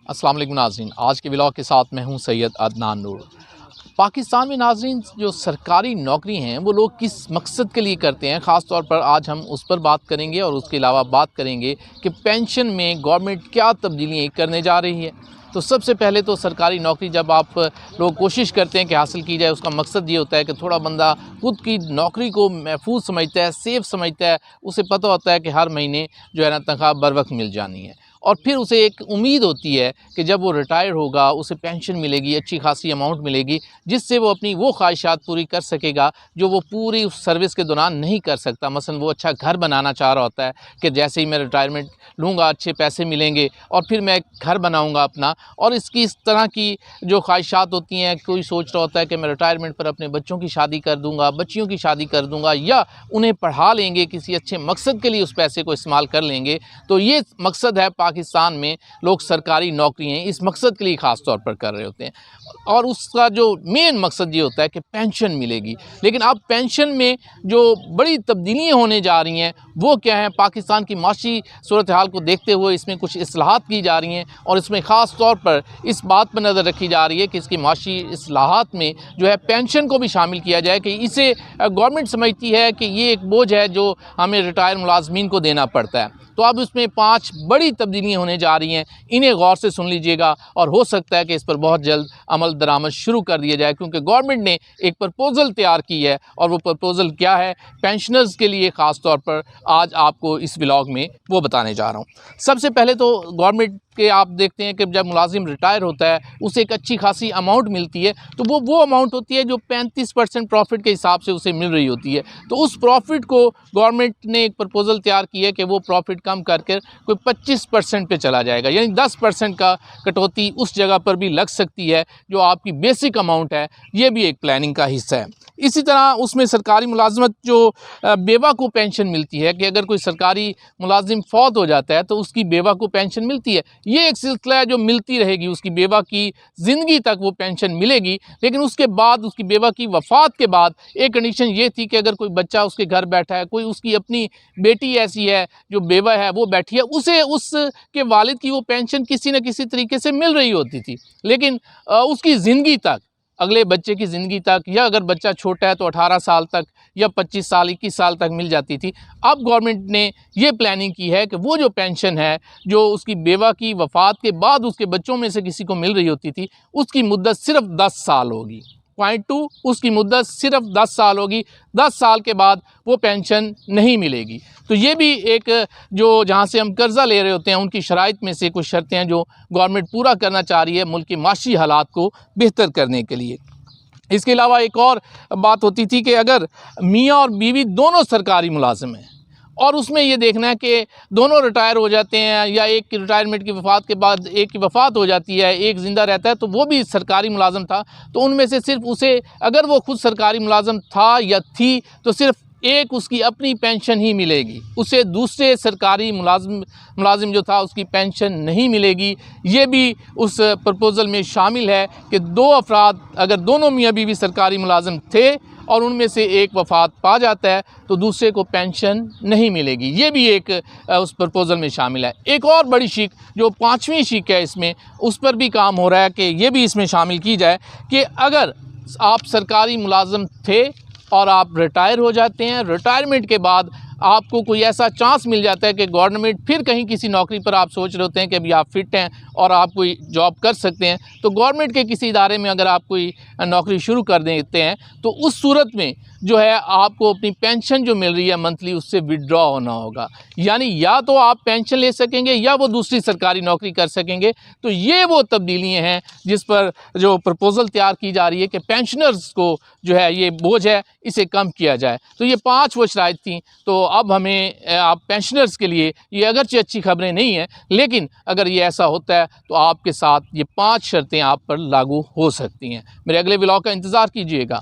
السلام علیکم ناظرین، آج کے ولاگ کے ساتھ میں ہوں سید عدنان نور۔ پاکستان میں ناظرین جو سرکاری نوکری ہیں وہ لوگ کس مقصد کے لیے کرتے ہیں، خاص طور پر آج ہم اس پر بات کریں گے اور اس کے علاوہ بات کریں گے کہ پینشن میں گورنمنٹ کیا تبدیلیاں کرنے جا رہی ہے۔ تو سب سے پہلے تو سرکاری نوکری جب آپ لوگ کوشش کرتے ہیں کہ حاصل کی جائے، اس کا مقصد یہ ہوتا ہے کہ تھوڑا بندہ خود کی نوکری کو محفوظ سمجھتا ہے، سیف سمجھتا ہے، اسے پتہ ہوتا ہے کہ ہر مہینے جو ہے نا تنخواہ بر وقت مل جانی ہے، اور پھر اسے ایک امید ہوتی ہے کہ جب وہ ریٹائر ہوگا اسے پینشن ملے گی، اچھی خاصی اماؤنٹ ملے گی، جس سے وہ اپنی وہ خواہشات پوری کر سکے گا جو وہ پوری اس سروس کے دوران نہیں کر سکتا۔ مثلا وہ اچھا گھر بنانا چاہ رہا ہوتا ہے کہ جیسے ہی میں ریٹائرمنٹ لوں گا اچھے پیسے ملیں گے اور پھر میں گھر بناؤں گا اپنا، اور اس طرح کی جو خواہشات ہوتی ہیں، کوئی سوچ رہا ہوتا ہے کہ میں ریٹائرمنٹ پر اپنے بچوں کی شادی کر دوں گا، بچیوں کی شادی کر دوں گا، یا انہیں پڑھا لیں گے، کسی اچھے مقصد کے لیے اس پیسے کو استعمال کر لیں گے۔ تو یہ مقصد ہے پاکستان میں لوگ سرکاری نوکری ہیں اس مقصد کے لیے خاص طور پر کر رہے ہوتے ہیں، اور اس کا جو مین مقصد یہ ہوتا ہے کہ پینشن ملے گی۔ لیکن اب پینشن میں جو بڑی تبدیلیاں ہونے جا رہی ہیں وہ کیا ہیں؟ پاکستان کی معاشی صورتحال کو دیکھتے ہوئے اس میں کچھ اصلاحات کی جا رہی ہیں، اور اس میں خاص طور پر اس بات پر نظر رکھی جا رہی ہے کہ اس کی معاشی اصلاحات میں جو ہے پینشن کو بھی شامل کیا جائے، کہ اسے گورنمنٹ سمجھتی ہے کہ یہ ایک بوجھ ہے جو ہمیں ریٹائر ملازمین کو دینا پڑتا ہے۔ تو اب اس میں 5 بڑی تبدیلیاں ہونے جا رہی ہیں، انہیں غور سے سن لیجئے گا، اور ہو سکتا ہے کہ اس پر بہت جلد عمل درآمد شروع کر دیا جائے، کیونکہ گورنمنٹ نے ایک پرپوزل تیار کی ہے، اور وہ پرپوزل کیا ہے پینشنرز کے لیے خاص طور پر آج آپ کو اس ولاگ میں وہ بتانے جا رہا ہوں۔ سب سے پہلے تو گورنمنٹ کہ آپ دیکھتے ہیں کہ جب ملازم ریٹائر ہوتا ہے اسے ایک اچھی خاصی اماؤنٹ ملتی ہے، تو وہ اماؤنٹ ہوتی ہے جو 35% پروفٹ کے حساب سے اسے مل رہی ہوتی ہے۔ تو اس پروفٹ کو گورنمنٹ نے ایک پرپوزل تیار کی ہے کہ وہ پروفٹ کم کر کے کوئی 25% پہ چلا جائے گا، یعنی 10% کا کٹوتی اس جگہ پر بھی لگ سکتی ہے جو آپ کی بیسک اماؤنٹ ہے۔ یہ بھی ایک پلاننگ کا حصہ ہے۔ اسی طرح اس میں سرکاری ملازمت جو بیوہ کو پینشن ملتی ہے، کہ اگر کوئی سرکاری ملازم فوت ہو جاتا ہے تو اس کی بیوہ کو پینشن ملتی ہے، یہ ایک سلسلہ ہے جو ملتی رہے گی، اس کی بیوہ کی زندگی تک وہ پینشن ملے گی۔ لیکن اس کے بعد اس کی بیوہ کی وفات کے بعد ایک کنڈیشن یہ تھی کہ اگر کوئی بچہ اس کے گھر بیٹھا ہے، کوئی اس کی اپنی بیٹی ایسی ہے جو بیوہ ہے وہ بیٹھی ہے، اسے اس کے والد کی وہ پینشن کسی نہ کسی طریقے سے مل رہی ہوتی تھی، لیکن اس کی زندگی تک، اگلے بچے کی زندگی تک، یا اگر بچہ چھوٹا ہے تو 18 سال تک یا 25 سال 21 سال تک مل جاتی تھی۔ اب گورنمنٹ نے یہ پلاننگ کی ہے کہ وہ جو پینشن ہے جو اس کی بیوہ کی وفات کے بعد اس کے بچوں میں سے کسی کو مل رہی ہوتی تھی، اس کی مدت صرف 10 سال ہوگی۔ پوائنٹ 2، اس کی مدت صرف 10 سال ہوگی۔ 10 سال کے بعد وہ پینشن نہیں ملے گی۔ تو یہ بھی ایک جو جہاں سے ہم قرضہ لے رہے ہوتے ہیں ان کی شرائط میں سے کچھ شرطیں ہیں جو گورنمنٹ پورا کرنا چاہ رہی ہے ملک کے معاشی حالات کو بہتر کرنے کے لیے۔ اس کے علاوہ ایک اور بات ہوتی تھی کہ اگر میاں اور بیوی دونوں سرکاری ملازم ہیں، اور اس میں یہ دیکھنا ہے کہ دونوں ریٹائر ہو جاتے ہیں، یا ایک کی ریٹائرمنٹ کی وفات کے بعد ایک کی وفات ہو جاتی ہے، ایک زندہ رہتا ہے، تو وہ بھی سرکاری ملازم تھا، تو ان میں سے صرف اسے، اگر وہ خود سرکاری ملازم تھا یا تھی، تو صرف ایک اس کی اپنی پینشن ہی ملے گی، اسے دوسرے سرکاری ملازم جو تھا اس کی پینشن نہیں ملے گی۔ یہ بھی اس پرپوزل میں شامل ہے کہ 2 افراد اگر دونوں میاں بیوی سرکاری ملازم تھے اور ان میں سے ایک وفات پا جاتا ہے تو دوسرے کو پینشن نہیں ملے گی۔ یہ بھی ایک اس پرپوزل میں شامل ہے۔ ایک اور بڑی شیک جو 5ویں شیک ہے اس میں، اس پر بھی کام ہو رہا ہے کہ یہ بھی اس میں شامل کی جائے کہ اگر آپ سرکاری ملازم تھے اور آپ ریٹائر ہو جاتے ہیں، ریٹائرمنٹ کے بعد آپ کو کوئی ایسا چانس مل جاتا ہے کہ گورنمنٹ پھر کہیں کسی نوکری پر آپ سوچ رہے ہوتے ہیں کہ ابھی آپ فٹ ہیں اور آپ کوئی جاب کر سکتے ہیں، تو گورنمنٹ کے کسی ادارے میں اگر آپ کوئی نوکری شروع کر دیتے ہیں تو اس صورت میں جو ہے آپ کو اپنی پینشن جو مل رہی ہے منتھلی اس سے وڈرا ہونا ہوگا، یعنی یا تو آپ پینشن لے سکیں گے یا وہ دوسری سرکاری نوکری کر سکیں گے۔ تو یہ وہ تبدیلیاں ہیں جس پر جو پرپوزل تیار کی جا رہی ہے کہ پینشنرز کو جو ہے یہ بوجھ ہے اسے کم کیا جائے۔ تو یہ 5 وہ شرائط تھیں۔ تو اب ہمیں آپ پینشنرز کے لیے یہ اگرچہ اچھی خبریں نہیں ہیں، لیکن اگر یہ ایسا ہوتا ہے تو آپ کے ساتھ یہ 5 شرطیں آپ پر لاگو ہو سکتی ہیں۔ میرے اگلے ولاگ کا انتظار کیجیے گا۔